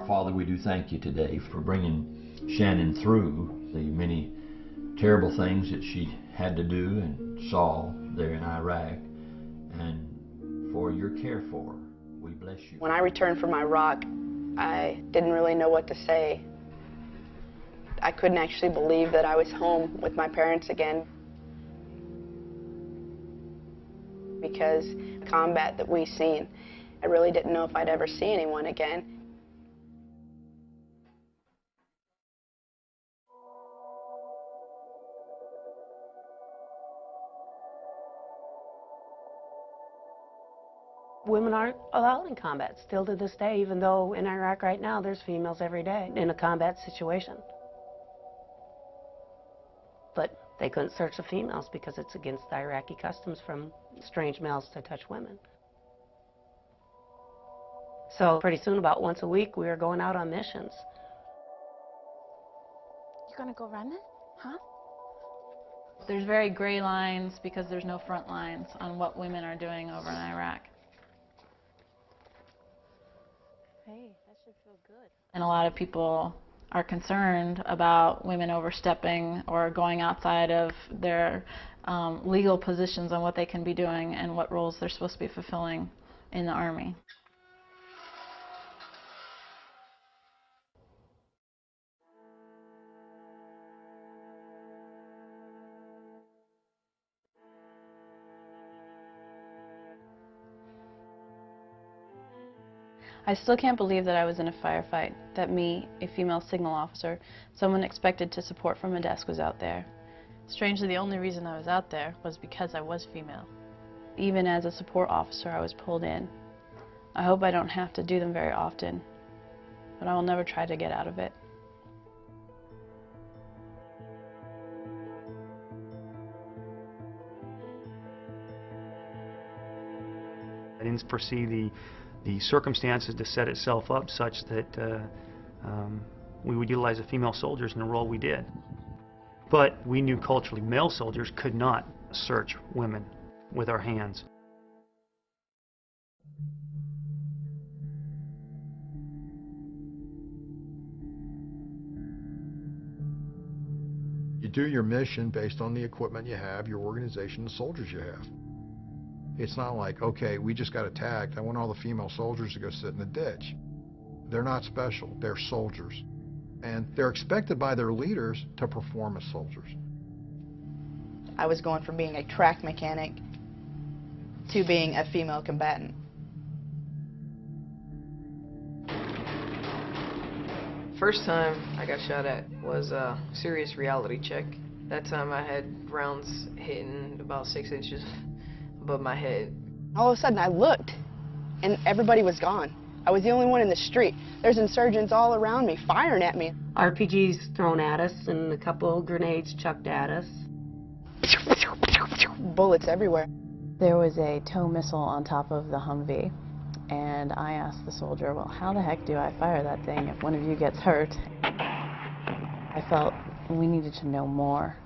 Father, we do thank you today for bringing Shannon through the many terrible things that she had to do and saw there in Iraq, and for your care for her. We bless you. When I returned from Iraq, I didn't really know what to say. I couldn't actually believe that I was home with my parents again, because combat that we've seen, I really didn't know if I'd ever see anyone again. Women aren't allowed in combat still to this day, even though in Iraq right now there's females every day in a combat situation. But they couldn't search the females because it's against the Iraqi customs from strange males to touch women. So pretty soon, about once a week, we were going out on missions. You gonna go running? Huh? There's very gray lines because there's no front lines on what women are doing over in Iraq. Hey, that should feel good. And a lot of people are concerned about women overstepping or going outside of their legal positions on what they can be doing and what roles they're supposed to be fulfilling in the Army. I still can't believe that I was in a firefight, that me, a female signal officer, someone expected to support from a desk, was out there. Strangely, the only reason I was out there was because I was female. Even as a support officer, I was pulled in. I hope I don't have to do them very often, but I will never try to get out of it. I didn't foresee the circumstances to set itself up such that we would utilize the female soldiers in the role we did. But we knew culturally male soldiers could not search women with our hands. You do your mission based on the equipment you have, your organization, the soldiers you have. It's not like, okay, we just got attacked, I want all the female soldiers to go sit in the ditch. They're not special, they're soldiers. And they're expected by their leaders to perform as soldiers. I was going from being a track mechanic to being a female combatant. First time I got shot at was a serious reality check. That time I had rounds hitting about 6 inches above my head. All of a sudden I looked and everybody was gone. I was the only one in the street. There's insurgents all around me, firing at me. RPGs thrown at us and a couple grenades chucked at us. Bullets everywhere. There was a tow missile on top of the Humvee, and I asked the soldier, well, how the heck do I fire that thing if one of you gets hurt? I felt we needed to know more.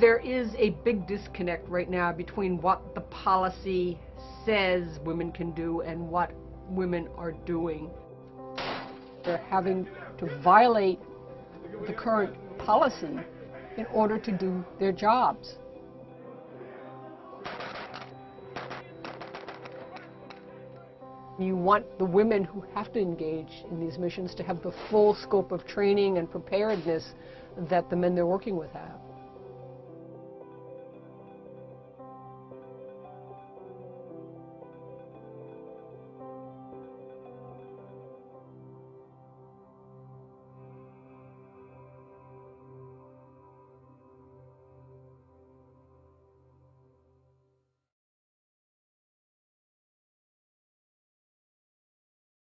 There is a big disconnect right now between what the policy says women can do and what women are doing. They're having to violate the current policy in order to do their jobs. You want the women who have to engage in these missions to have the full scope of training and preparedness that the men they're working with have.